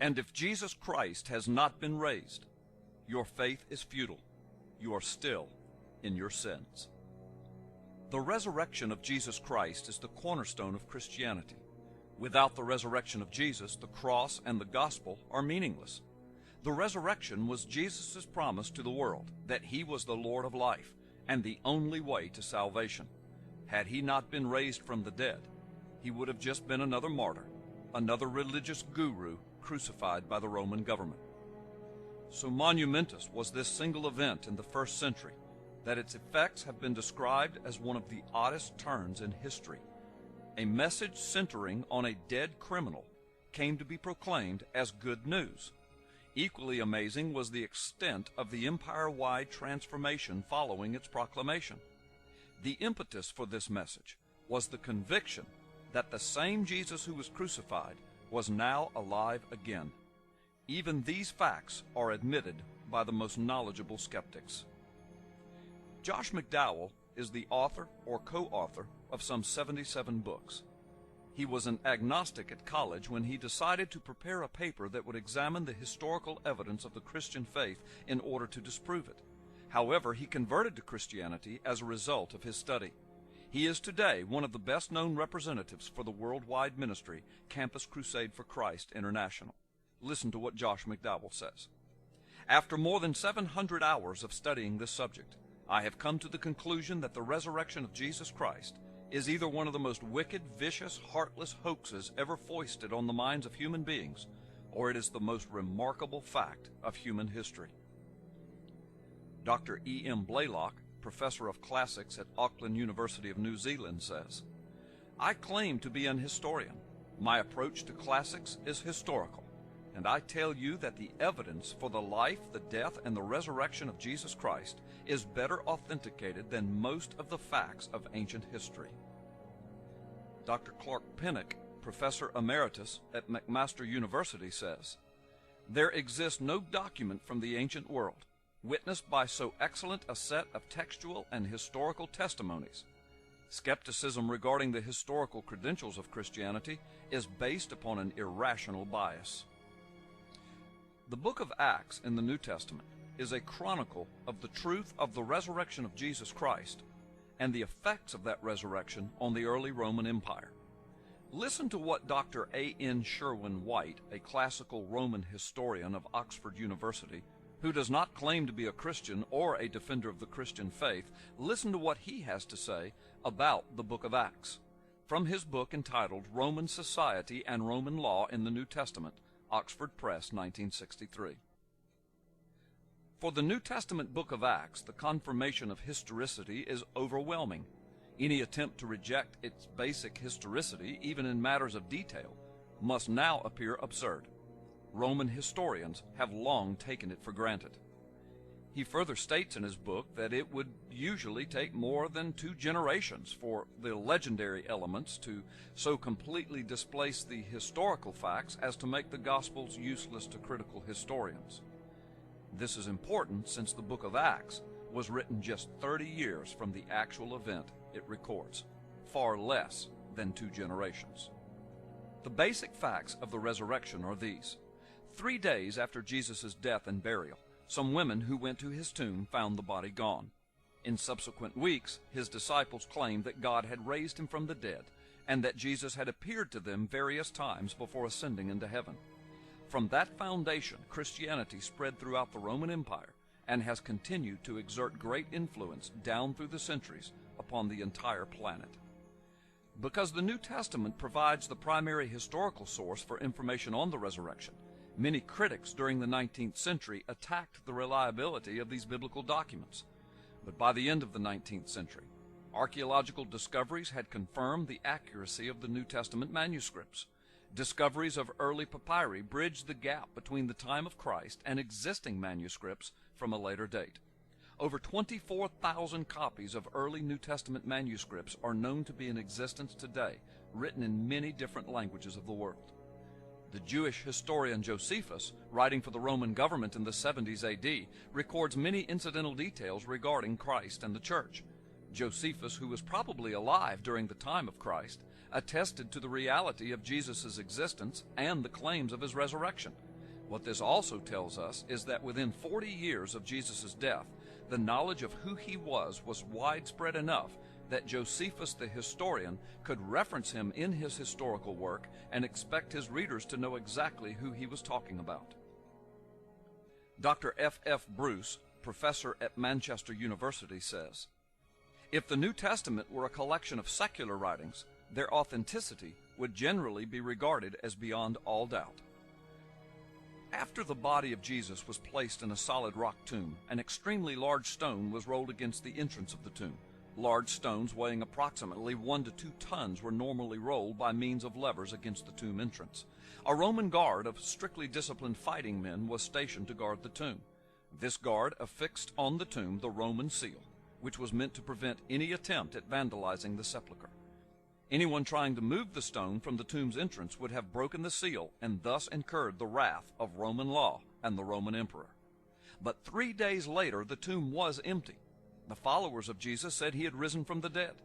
And if Jesus Christ has not been raised, your faith is futile. You are still in your sins. The resurrection of Jesus Christ is the cornerstone of Christianity. Without the resurrection of Jesus, the cross and the gospel are meaningless. The resurrection was Jesus' promise to the world that he was the Lord of life and the only way to salvation. Had he not been raised from the dead, he would have just been another martyr, another religious guru crucified by the Roman government. So monumentous was this single event in the first century that its effects have been described as one of the oddest turns in history. A message centering on a dead criminal came to be proclaimed as good news. Equally amazing was the extent of the empire-wide transformation following its proclamation. The impetus for this message was the conviction that the same Jesus who was crucified was now alive again. Even these facts are admitted by the most knowledgeable skeptics. Josh McDowell is the author or co-author of some 77 books. He was an agnostic at college when he decided to prepare a paper that would examine the historical evidence of the Christian faith in order to disprove it. However, he converted to Christianity as a result of his study. He is today one of the best-known representatives for the worldwide ministry, Campus Crusade for Christ International. Listen to what Josh McDowell says. After more than 700 hours of studying this subject, I have come to the conclusion that the resurrection of Jesus Christ is either one of the most wicked, vicious, heartless hoaxes ever foisted on the minds of human beings, or it is the most remarkable fact of human history. Dr. E.M. Blaylock, professor of classics at Auckland University of New Zealand, says, I claim to be an historian. My approach to classics is historical, and I tell you that the evidence for the life, the death, and the resurrection of Jesus Christ is better authenticated than most of the facts of ancient history. Dr. Clark Pinnock, professor emeritus at McMaster University, says, there exists no document from the ancient world, witnessed by so excellent a set of textual and historical testimonies. Skepticism regarding the historical credentials of Christianity is based upon an irrational bias. The book of Acts in the New Testament is a chronicle of the truth of the resurrection of Jesus Christ and the effects of that resurrection on the early Roman Empire. Listen to what Dr. A.N. Sherwin-White, a classical Roman historian of Oxford University, who does not claim to be a Christian or a defender of the Christian faith, listen to what he has to say about the book of Acts. From his book entitled Roman Society and Roman Law in the New Testament, Oxford Press, 1963. For the New Testament book of Acts, the confirmation of historicity is overwhelming. Any attempt to reject its basic historicity, even in matters of detail, must now appear absurd. Roman historians have long taken it for granted. He further states in his book that it would usually take more than 2 generations for the legendary elements to so completely displace the historical facts as to make the Gospels useless to critical historians. This is important since the book of Acts was written just 30 years from the actual event it records, far less than 2 generations. The basic facts of the resurrection are these. 3 days after Jesus' death and burial, some women who went to his tomb found the body gone. In subsequent weeks, his disciples claimed that God had raised him from the dead and that Jesus had appeared to them various times before ascending into heaven. From that foundation, Christianity spread throughout the Roman Empire and has continued to exert great influence down through the centuries upon the entire planet. Because the New Testament provides the primary historical source for information on the resurrection, many critics during the 19th century attacked the reliability of these biblical documents. But by the end of the 19th century, archaeological discoveries had confirmed the accuracy of the New Testament manuscripts. Discoveries of early papyri bridged the gap between the time of Christ and existing manuscripts from a later date. Over 24,000 copies of early New Testament manuscripts are known to be in existence today, written in many different languages of the world. The Jewish historian Josephus, writing for the Roman government in the 70s AD, records many incidental details regarding Christ and the church. Josephus, who was probably alive during the time of Christ, attested to the reality of Jesus' existence and the claims of his resurrection. What this also tells us is that within 40 years of Jesus' death, the knowledge of who he was widespread enough that Josephus the historian could reference him in his historical work and expect his readers to know exactly who he was talking about. Dr. F.F. Bruce, professor at Manchester University, says, "If the New Testament were a collection of secular writings, their authenticity would generally be regarded as beyond all doubt." After the body of Jesus was placed in a solid rock tomb, an extremely large stone was rolled against the entrance of the tomb. Large stones weighing approximately 1 to 2 tons were normally rolled by means of levers against the tomb entrance. A Roman guard of strictly disciplined fighting men was stationed to guard the tomb. This guard affixed on the tomb the Roman seal, which was meant to prevent any attempt at vandalizing the sepulchre. Anyone trying to move the stone from the tomb's entrance would have broken the seal and thus incurred the wrath of Roman law and the Roman emperor. But 3 days later, the tomb was empty. The followers of Jesus said he had risen from the dead.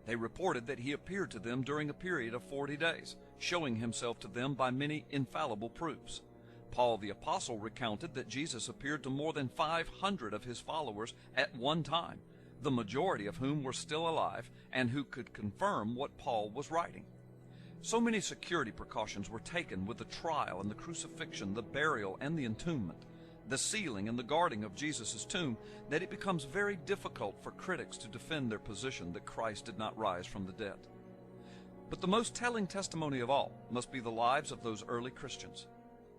They reported that he appeared to them during a period of 40 days, showing himself to them by many infallible proofs. Paul the Apostle recounted that Jesus appeared to more than 500 of his followers at one time, the majority of whom were still alive and who could confirm what Paul was writing. So many security precautions were taken with the trial and the crucifixion, the burial and the entombment, the sealing and the guarding of Jesus' tomb, that it becomes very difficult for critics to defend their position that Christ did not rise from the dead. But the most telling testimony of all must be the lives of those early Christians.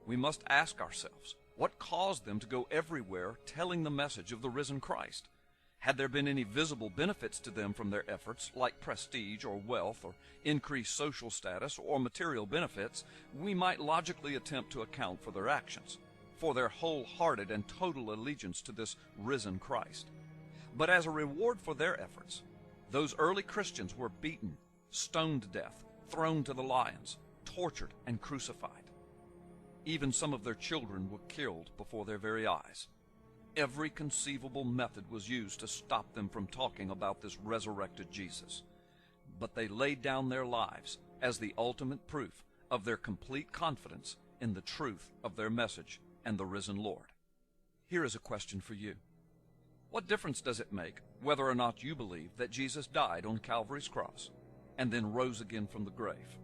We must ask ourselves, what caused them to go everywhere telling the message of the risen Christ? Had there been any visible benefits to them from their efforts, like prestige or wealth or increased social status or material benefits, we might logically attempt to account for their actions, for their wholehearted and total allegiance to this risen Christ. But as a reward for their efforts, those early Christians were beaten, stoned to death, thrown to the lions, tortured and crucified. Even some of their children were killed before their very eyes. Every conceivable method was used to stop them from talking about this resurrected Jesus. But they laid down their lives as the ultimate proof of their complete confidence in the truth of their message and the risen Lord. Here is a question for you. What difference does it make whether or not you believe that Jesus died on Calvary's cross and then rose again from the grave?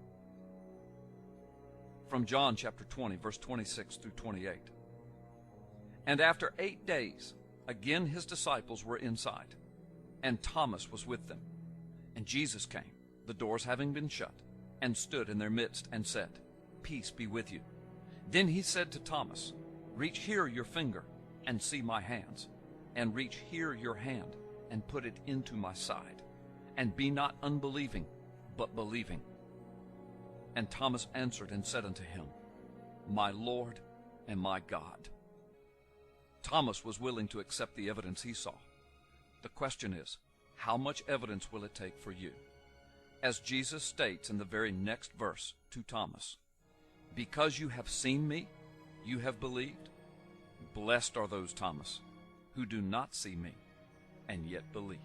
From John chapter 20, verse 26 through 28. And after 8 days, again his disciples were inside, and Thomas was with them. And Jesus came, the doors having been shut, and stood in their midst and said, "Peace be with you." Then he said to Thomas, "Reach here your finger, and see my hands, and reach here your hand, and put it into my side. And be not unbelieving, but believing." And Thomas answered and said unto him, "My Lord and my God." Thomas was willing to accept the evidence he saw. The question is, how much evidence will it take for you? As Jesus states in the very next verse to Thomas, "Because you have seen me, you have believed. Blessed are those, Thomas, who do not see me and yet believe."